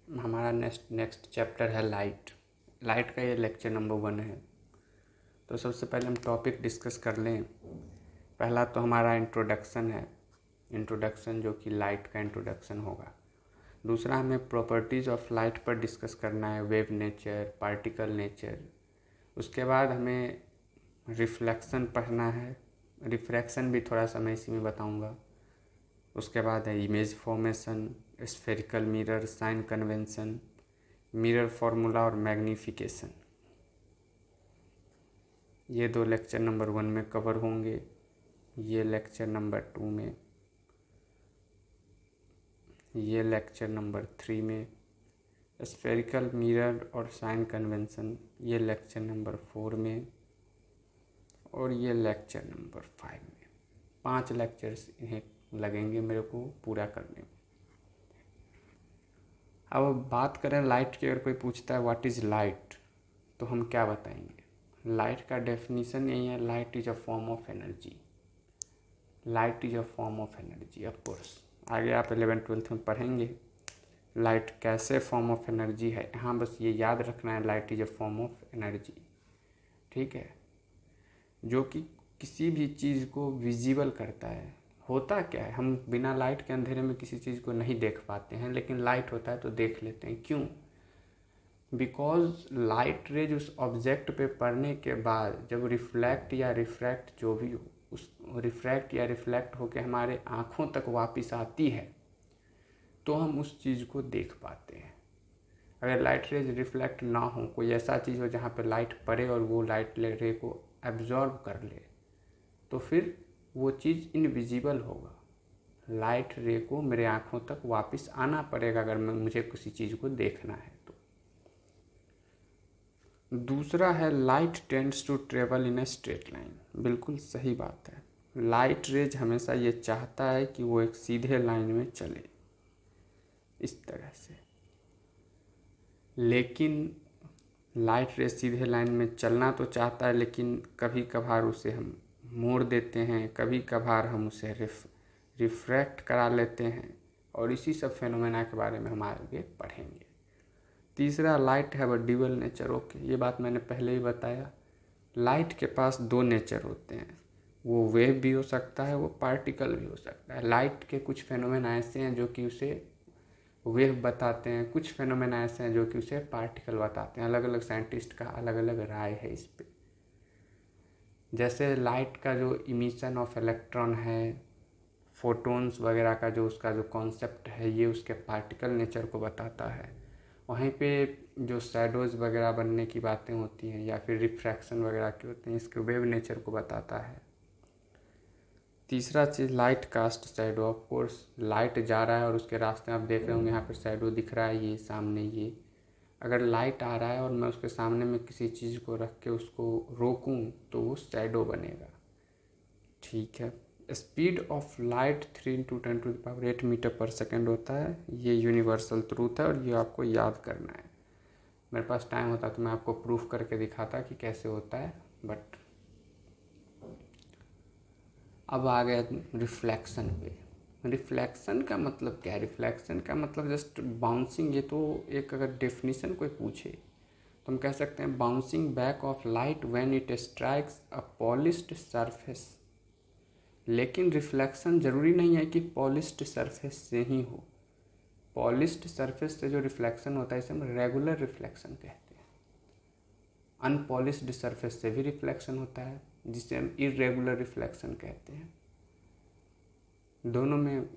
हमारा next chapter है light. Light का ये लेक्चर नंबर 1 है। तो सबसे पहले हम टॉपिक डिस्कस कर लें। पहला तो हमारा इंट्रोडक्शन है, इंट्रोडक्शन जो कि लाइट का इंट्रोडक्शन होगा। दूसरा हमें प्रॉपर्टीज़ ऑफ लाइट पर डिस्कस करना है, वेव नेचर, पार्टिकल नेचर। उसके बाद हमें रिफ्लेक्शन पढ़ना है, रिफ्रैक्शन भी थोड़ा सा मैं इसी में बताऊंगा। उसके बाद है image formation, spherical mirror, sign convention, mirror formula और मैग्नीफिकेशन। ये 2 लेक्चर नंबर 1 में कवर होंगे। ये लेक्चर नंबर 2 में, ये लेक्चर नंबर 3 में, स्फेरिकल मिरर और साइन कन्वेंशन ये लेक्चर नंबर 4 में, और ये लेक्चर नंबर 5 में। 5 लेक्चर्स इन्हें लगेंगे मेरे को पूरा करने में। अब बात करें लाइट की। अगर कोई पूछता है व्हाट इज़ लाइट, तो हम क्या बताएंगे? लाइट का डेफिनेशन यही है, light is a form of energy. Light is a form of energy. Of course आगे आप 11th-12th में पढ़ेंगे लाइट कैसे फॉर्म ऑफ एनर्जी है। यहाँ बस ये याद रखना है, light is a form of energy, ठीक है, जो कि किसी भी चीज़ को विजिबल करता है। होता क्या है, हम बिना लाइट के अंधेरे में किसी चीज़ को नहीं देख पाते हैं, लेकिन लाइट होता है तो देख लेते हैं। क्यों? बिकॉज लाइट रेज उस ऑब्जेक्ट पे पड़ने के बाद जब रिफ्लेक्ट या रिफ्रैक्ट जो भी हो, उस रिफ्रैक्ट या रिफ्लेक्ट होकर हमारे आँखों तक वापस आती है, तो हम उस चीज़ को देख पाते हैं। अगर लाइट रेज रिफ्लेक्ट ना हो, कोई ऐसा चीज़ हो जहाँ पे लाइट पड़े और वो लाइट रे को एब्जॉर्ब कर ले, तो फिर वो चीज़ इनविजिबल होगा। लाइट रे को मेरे आँखों तक वापस आना पड़ेगा अगर मुझे किसी चीज़ को देखना है तो। दूसरा है light tends to travel in a straight line. बिल्कुल सही बात है, लाइट रेज हमेशा ये चाहता है कि वो एक सीधे लाइन में चले, इस तरह से। लेकिन लाइट रेज सीधे लाइन में चलना तो चाहता है, लेकिन कभी कभार उसे हम मोड़ देते हैं, कभी कभार हम उसे रिफ्रैक्ट करा लेते हैं, और इसी सब फेनोमेना के बारे में हम आगे पढ़ेंगे। तीसरा, light have a dual nature. Okay, ये बात मैंने पहले ही बताया। लाइट के पास 2 नेचर होते हैं, वो वेव भी हो सकता है, वो पार्टिकल भी हो सकता है। लाइट के कुछ फेनोमेना ऐसे हैं जो कि उसे वेव बताते हैं, कुछ फेनोमेना ऐसे हैं जो कि उसे पार्टिकल बताते हैं। अलग अलग साइंटिस्ट का अलग अलग राय है इस पे। जैसे लाइट का जो इमिशन ऑफ इलेक्ट्रॉन है, फोटोन्स वगैरह का जो उसका जो कॉन्सेप्ट है, ये उसके पार्टिकल नेचर को बताता है। वहीं पे जो शैडोज़ वगैरह बनने की बातें होती हैं या फिर रिफ्रैक्शन वगैरह की होती हैं, इसके वेव नेचर को बताता है। तीसरा चीज़, light cast shadow. Of course light जा रहा है और उसके रास्ते आप देख रहे होंगे यहाँ पर शैडो दिख रहा है, ये सामने, ये अगर लाइट आ रहा है और मैं उसके सामने में किसी चीज़ को रख के उसको रोकूं तो वो शैडो बनेगा, ठीक है। स्पीड ऑफ लाइट 3 × 10⁸ मीटर पर सेकेंड होता है। ये यूनिवर्सल ट्रूथ है और ये आपको याद करना है। मेरे पास टाइम होता तो मैं आपको प्रूफ करके दिखाता कि कैसे होता है, बट अब आ गया रिफ्लेक्शन पे। रिफ्लेक्शन का मतलब क्या है? रिफ्लेक्शन का मतलब जस्ट बाउंसिंग। ये तो एक अगर डेफिनेशन कोई पूछे तो हम कह सकते हैं bouncing back of light when it strikes a polished surface. लेकिन रिफ्लेक्शन ज़रूरी नहीं है कि पॉलिश्ड सरफेस से ही हो। पॉलिश्ड सरफेस से जो रिफ्लेक्शन होता है इसे हम रेगुलर रिफ्लेक्शन कहते हैं। अनपॉलिश्ड सरफेस से भी रिफ्लेक्शन होता है जिसे हम इरेगुलर रिफ्लेक्शन कहते हैं। दोनों में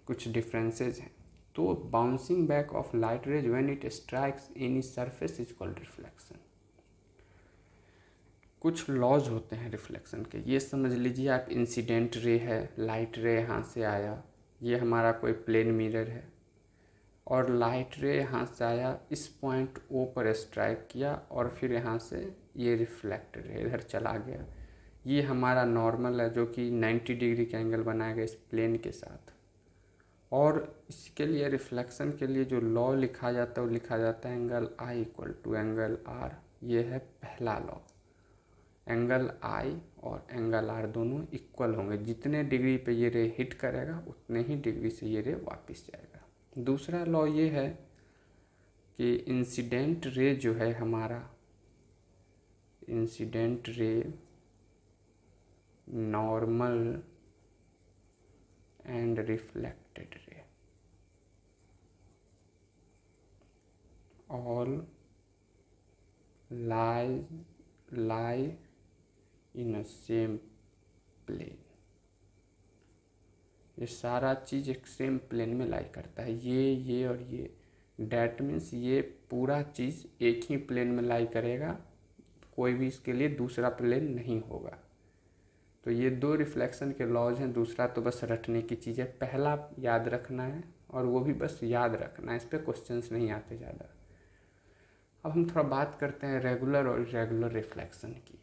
कुछ डिफरेंसेस हैं। तो bouncing back of light rays when it strikes any surface is called reflection. कुछ लॉज होते हैं रिफ्लेक्शन के, ये समझ लीजिए आप। इंसिडेंट रे है, लाइट रे यहाँ से आया, ये हमारा कोई प्लेन मिरर है, और लाइट रे यहाँ से आया, इस पॉइंट ओ पर स्ट्राइक किया और फिर यहाँ से ये रिफ्लेक्ट रे इधर चला गया। ये हमारा नॉर्मल है जो कि 90 डिग्री का एंगल बनाएगा इस प्लेन के साथ। और इसके लिए रिफ्लेक्शन के लिए जो लॉ लिखा जाता है वो लिखा जाता है angle I equal to angle R. ये है पहला लॉ। एंगल आई और एंगल आर दोनों इक्वल होंगे। जितने डिग्री पे ये रे हिट करेगा उतने ही डिग्री से ये रे वापस जाएगा। दूसरा लॉ ये है कि इंसिडेंट रे जो है हमारा, incident ray, normal and reflected ray, all lie in a same plane। ये सारा चीज़ एक सेम प्लेन में लाई करता है, ये और ये। डैट मीन्स ये पूरा चीज़ एक ही प्लेन में लाई करेगा, कोई भी इसके लिए दूसरा प्लेन नहीं होगा। तो ये दो रिफ्लेक्शन के लॉज हैं। दूसरा तो बस रटने की चीज़ है, पहला याद रखना है, और वो भी बस याद रखना है, इस पर क्वेश्चंस नहीं आते ज़्यादा। अब हम थोड़ा बात करते हैं रेगुलर और इरेगुलर रिफ्लेक्शन की।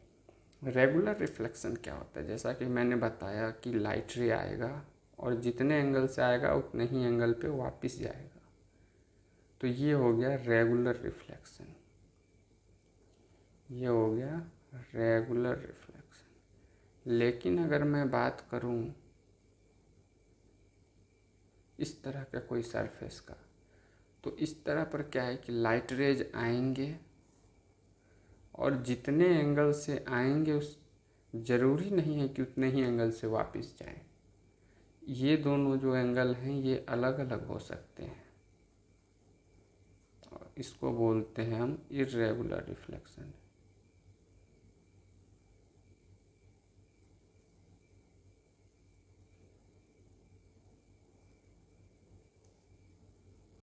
रेगुलर रिफ्लेक्शन क्या होता है? जैसा कि मैंने बताया कि लाइट रे आएगा और जितने एंगल से आएगा उतने ही एंगल पे वापस जाएगा, तो ये हो गया रेगुलर रिफ्लेक्शन, ये हो गया रेगुलर रिफ्लेक्शन। लेकिन अगर मैं बात करूं इस तरह का कोई सरफेस का, तो इस तरह पर क्या है कि लाइट रेज आएंगे और जितने एंगल से आएंगे उस ज़रूरी नहीं है कि उतने ही एंगल से वापस जाएं। ये दोनों जो एंगल हैं ये अलग अलग हो सकते हैं, और इसको बोलते हैं हम इर्रेगुलर रिफ्लेक्शन।